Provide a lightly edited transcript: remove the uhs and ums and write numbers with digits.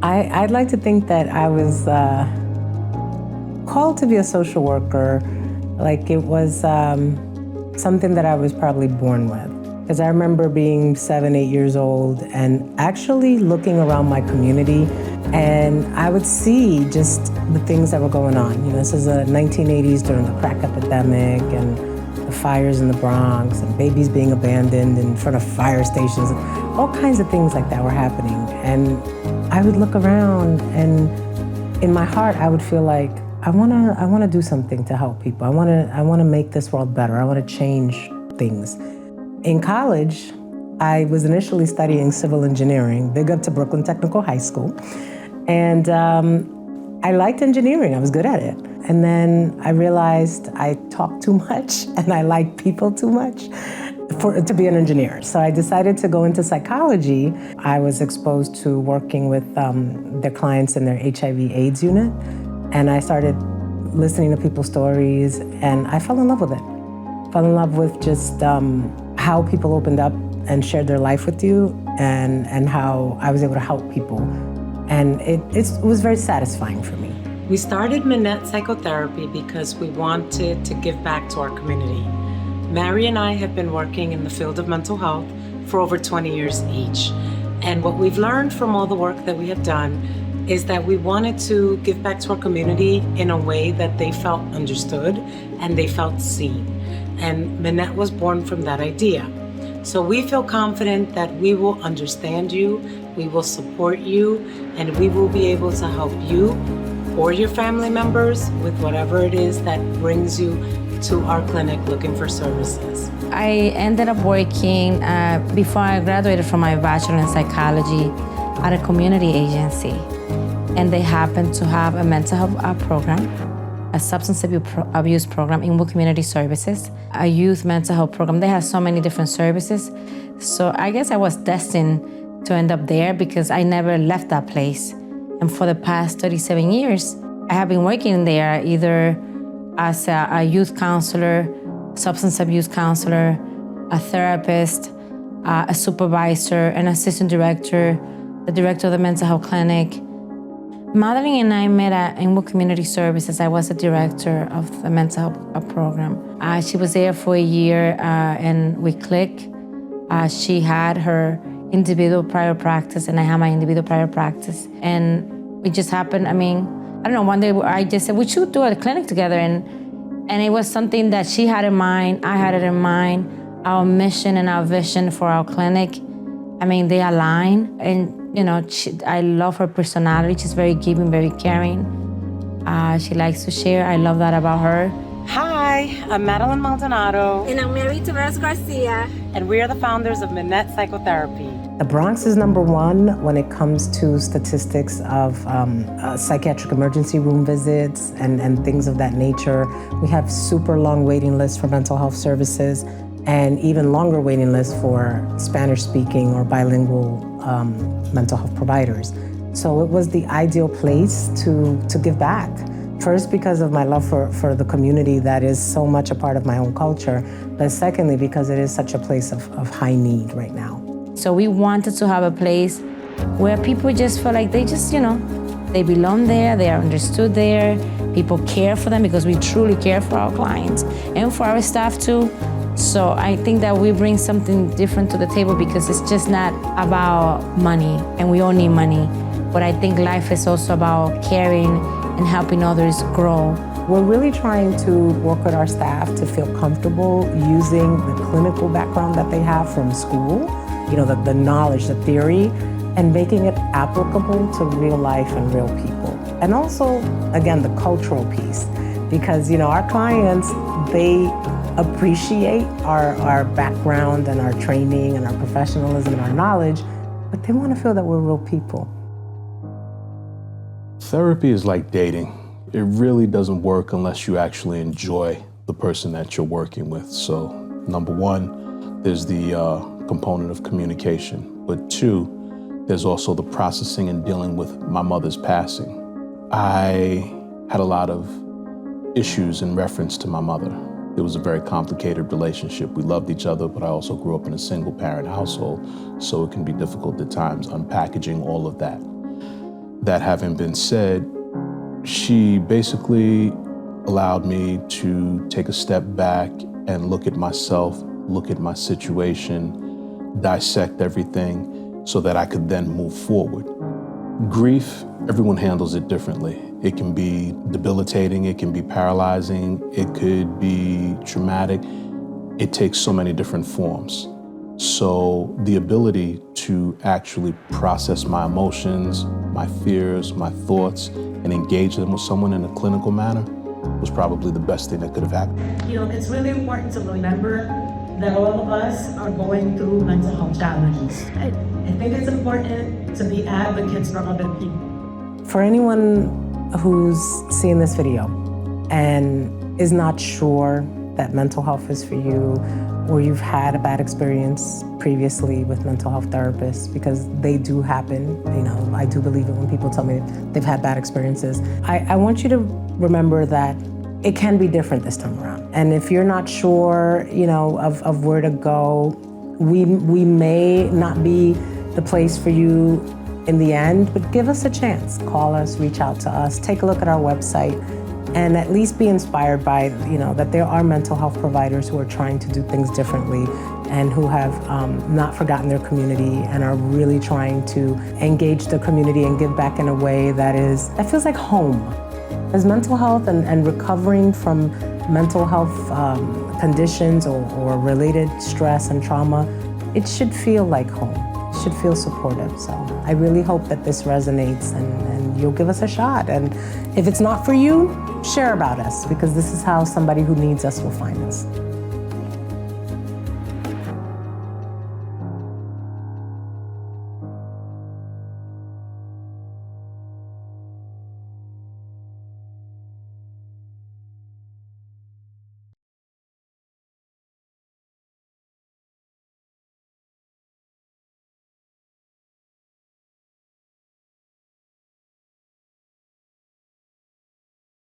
I'd like to think that I was called to be a social worker, like it was something that I was probably born with. Because I remember being 7, 8 years old and actually looking around my community, and I would see just the things that were going on. You know, this is the 1980s during the crack epidemic and the fires in the Bronx and babies being abandoned in front of fire stations. All kinds of things like that were happening. And I would look around, and in my heart, I would feel like, I wanna do something to help people. I wanna make this world better. I wanna change things. In college, I was initially studying civil engineering, big up to Brooklyn Technical High School. And I liked engineering, I was good at it. And then I realized I talked too much and I liked people too much to be an engineer. So I decided to go into psychology. I was exposed to working with their clients in their HIV/AIDS unit. And I started listening to people's stories, and I fell in love with it. Fell in love with just how people opened up and shared their life with you, and how I was able to help people. And it was very satisfying for me. We started Minette Psychotherapy because we wanted to give back to our community. Mary and I have been working in the field of mental health for over 20 years each. And what we've learned from all the work that we have done is that we wanted to give back to our community in a way that they felt understood and they felt seen. And Minette was born from that idea. So we feel confident that we will understand you, we will support you, and we will be able to help you or your family members with whatever it is that brings you to our clinic looking for services. I ended up working, before I graduated from my bachelor in psychology, at a community agency. And they happened to have a mental health program, a substance abuse program, Inwood Community Services, a youth mental health program. They have so many different services. So I guess I was destined to end up there because I never left that place. And for the past 37 years, I have been working there either as a youth counselor, substance abuse counselor, a therapist, a supervisor, an assistant director, the director of the mental health clinic. Madeline and I met at Inwood Community Services. I was the director of the mental health program. She was there for a year and we clicked. She had her individual prior practice and I had my individual prior practice. And it just happened, I don't know, one day I just said, we should do a clinic together. And it was something that she had in mind, I had it in mind. Our mission and our vision for our clinic, they align. And I love her personality. She's very giving, very caring. She likes to share. I love that about her. Hi, I'm Madeline Maldonado. And I'm Mary Garcia. And we are the founders of Minette Psychotherapy. The Bronx is #1 when it comes to statistics of psychiatric emergency room visits and things of that nature. We have super long waiting lists for mental health services and even longer waiting lists for Spanish-speaking or bilingual mental health providers. So it was the ideal place to give back. First, because of my love for the community that is so much a part of my own culture, but secondly, because it is such a place of high need right now. So we wanted to have a place where people just feel like they just, they belong there, they are understood there, people care for them because we truly care for our clients and for our staff too. So I think that we bring something different to the table because it's just not about money, and we all need money. But I think life is also about caring and helping others grow. We're really trying to work with our staff to feel comfortable using the clinical background that they have from school, the knowledge, the theory, and making it applicable to real life and real people. And also, again, the cultural piece, because our clients, they appreciate our background and our training and our professionalism and our knowledge, but they want to feel that we're real people. Therapy is like dating. It really doesn't work unless you actually enjoy the person that you're working with. So, #1, there's the component of communication. But 2, there's also the processing and dealing with my mother's passing. I had a lot of issues in reference to my mother. It was a very complicated relationship. We loved each other, but I also grew up in a single-parent household, so it can be difficult at times unpackaging all of that. That having been said, she basically allowed me to take a step back and look at myself, look at my situation, dissect everything so that I could then move forward. Grief, everyone handles it differently. It can be debilitating, it can be paralyzing, it could be traumatic. It takes so many different forms. So the ability to actually process my emotions, my fears, my thoughts, and engage them with someone in a clinical manner was probably the best thing that could have happened. You know, it's really important to remember that all of us are going through mental health challenges. I think it's important to be advocates for other people. For anyone who's seeing this video and is not sure that mental health is for you, or you've had a bad experience previously with mental health therapists, because they do happen. You know, I do believe it when people tell me they've had bad experiences. I want you to remember that it can be different this time around. And if you're not sure, you know, of where to go, we may not be the place for you in the end, but give us a chance. Call us, reach out to us, take a look at our website, and at least be inspired by, you know, that there are mental health providers who are trying to do things differently and who have not forgotten their community and are really trying to engage the community and give back in a way that feels like home. As mental health and recovering from mental health conditions or related stress and trauma, it should feel like home. It should feel supportive. So I really hope that this resonates and you'll give us a shot. And if it's not for you, share about us, because this is how somebody who needs us will find us.